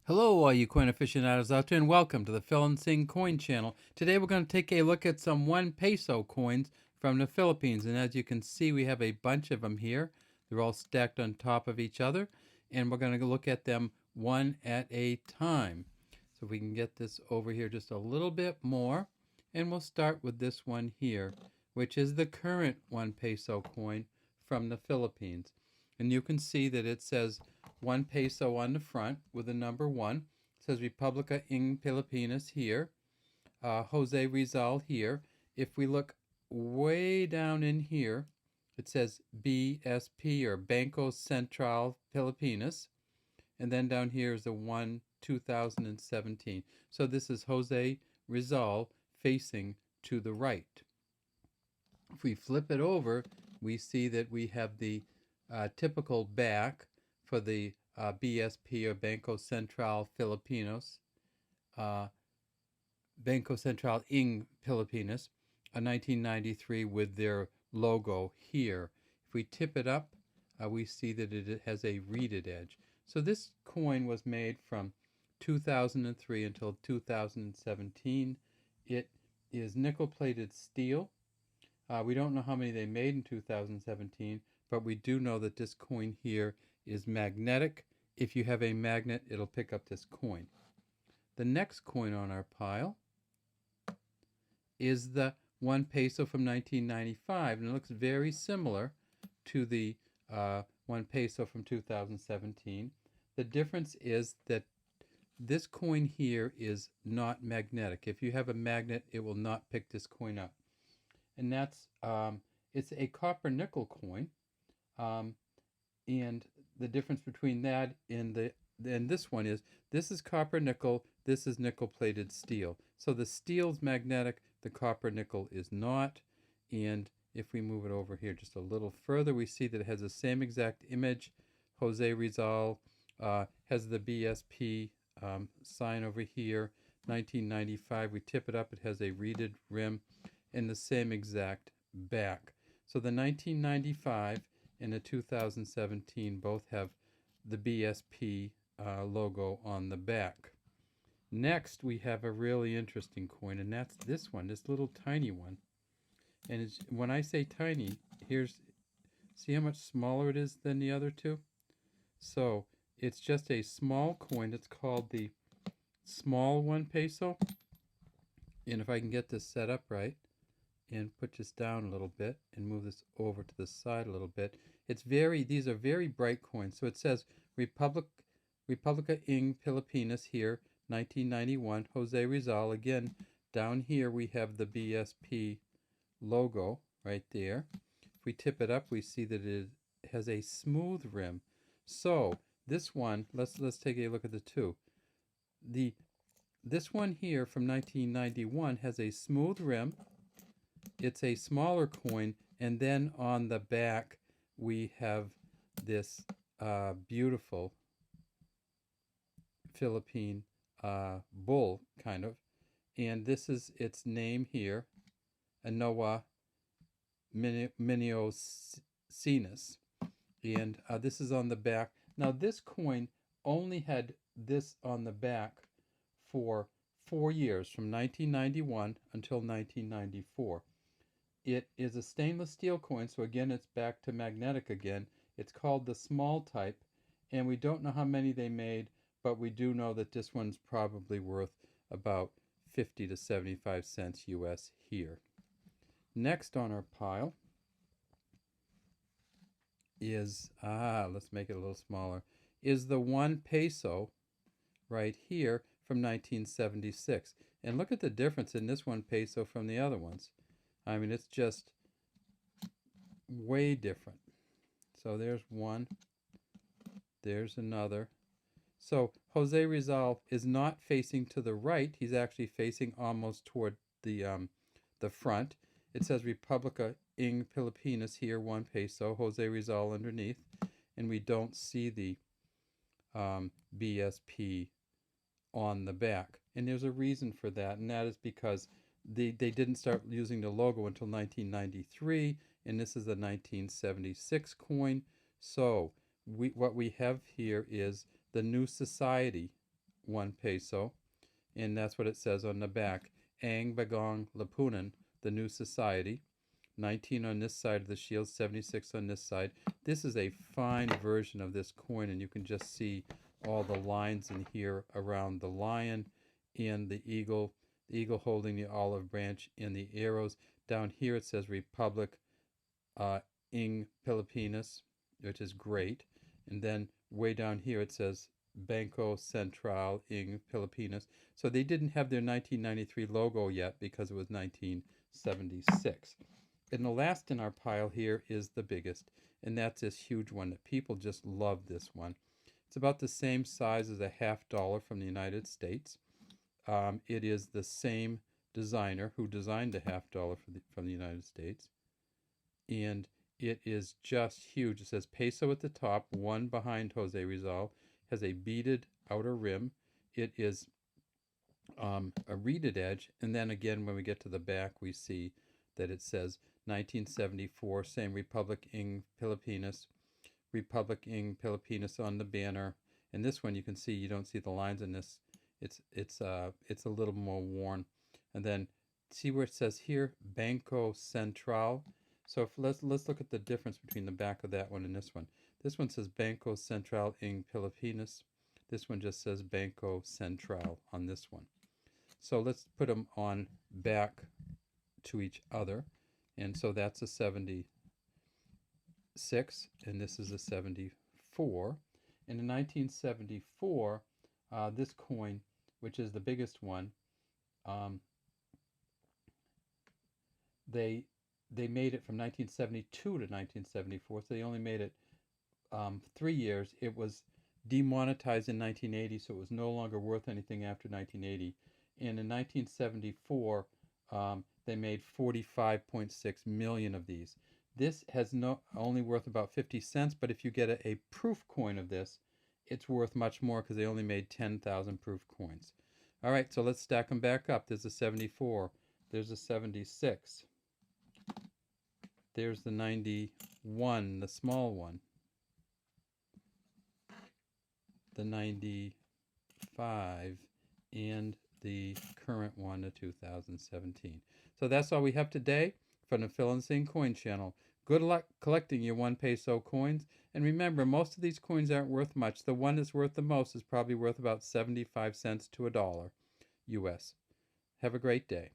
Hello, all you coin aficionados out there, and welcome to the Phil and Sing Coin Channel. Today we're going to take a look at some 1 peso coins from the Philippines. And as you can see, we have a bunch of them here. They're all stacked on top of each other. And we're going to look at them one at a time. So if we can get this over here just a little bit more. And we'll start with this one here, which is the current 1 peso coin from the Philippines. And you can see that it says 1 peso on the front with the number 1. It says Republica ng Pilipinas here. Jose Rizal here. If we look way down in here, it says BSP or Banco Central Pilipinas. And then down here is the 1 2017. So this is Jose Rizal facing to the right. If we flip it over, we see that we have the typical back for the BSP or Banco Central Filipinos, Banco Central ng Pilipinas, a 1993 with their logo here. If we tip it up, we see that it has a reeded edge. So this coin was made from 2003 until 2017. It is nickel-plated steel. We don't know how many they made in 2017, but we do know that this coin here is magnetic. If you have a magnet, it'll pick up this coin. The next coin on our pile is the 1 peso from 1995, and it looks very similar to the 1 peso from 2017. The difference is that this coin here is not magnetic. If you have a magnet, it will not pick this coin up. And that's it's a copper nickel coin, and the difference between that and this one is this is copper nickel, this is nickel plated steel. So the steel's magnetic, the copper nickel is not. And if we move it over here just a little further, we see that it has the same exact image. Jose Rizal has the BSP sign over here. 1995. We tip it up, it has a reeded rim and the same exact back. So the 1995 and the 2017 both have the BSP logo on the back. Next, we have a really interesting coin, and that's this one, this little tiny one. And when I say tiny, see how much smaller it is than the other two? So it's just a small coin. It's called the Small One Peso. And if I can get this set up right, and put this down a little bit and move this over to the side a little bit. These are very bright coins. So it says Republica ng Pilipinas here, 1991, Jose Rizal. Again, down here we have the BSP logo right there. If we tip it up, we see that it has a smooth rim. So this one, let's take a look at the two. This one here from 1991 has a smooth rim. It's a smaller coin, and then on the back we have this beautiful Philippine bull, kind of, and this is its name here, Anoa Miniosinus, and this is on the back. Now this coin only had this on the back for 4 years, from 1991 until 1994. It is a stainless steel coin, so again, it's back to magnetic again. It's called the small type, and we don't know how many they made, but we do know that this one's probably worth about 50 to 75 cents US here. Next on our pile is, let's make it a little smaller, is the 1 peso right here from 1976. And look at the difference in this 1 peso from the other ones. I mean, it's just way different. So there's one. There's another. So Jose Rizal is not facing to the right. He's actually facing almost toward the front. It says Republica ng Pilipinas here, 1 peso. Jose Rizal underneath. And we don't see the BSP on the back. And there's a reason for that, and that is because they didn't start using the logo until 1993, and this is a 1976 coin. So what we have here is the New Society One Peso, and that's what it says on the back. Ang Bagong Lapunan, the new society. 19 on this side of the shield, 76 on this side. This is a fine version of this coin, and you can just see all the lines in here around the lion and the eagle holding the olive branch and the arrows. Down here it says Republic ng Pilipinas, which is great. And then way down here it says Banco Central ng Pilipinas. So they didn't have their 1993 logo yet because it was 1976. And the last in our pile here is the biggest, and that's this huge one that people just love this one. It's about the same size as a $50 from the United States. It is the same designer who designed the $50 from the United States. And it is just huge. It says Peso at the top, one behind Jose Rizal, has a beaded outer rim. It is a reeded edge, and then again when we get to the back we see that it says 1974, same Republic ng Pilipinas, Republic ng Pilipinas on the banner. And this one you can see, you don't see the lines in this. It's a little more worn. And then see where it says here, Banco Central. So let's look at the difference between the back of that one and this one. This one says Banco Central ng Pilipinas. This one just says Banco Central on this one. So let's put them on back to each other. And so that's a 76, and this is a 74. And in 1974, this coin, which is the biggest one, they made it from 1972 to 1974, so they only made it 3 years. It was demonetized in 1980, so it was no longer worth anything after 1980. And in 1974, they made 45.6 million of these. This has only worth about 50 cents, but if you get a proof coin of this, it's worth much more because they only made 10,000 proof coins. All right, so let's stack them back up. There's a 74. There's a 76. There's the 91, the small one. The 95, and the current one, the 2017. So that's all we have today from the Phil and Sing Coin Channel. Good luck collecting your 1 peso coins. And remember, most of these coins aren't worth much. The one that's worth the most is probably worth about 75 cents to $1 US. Have a great day.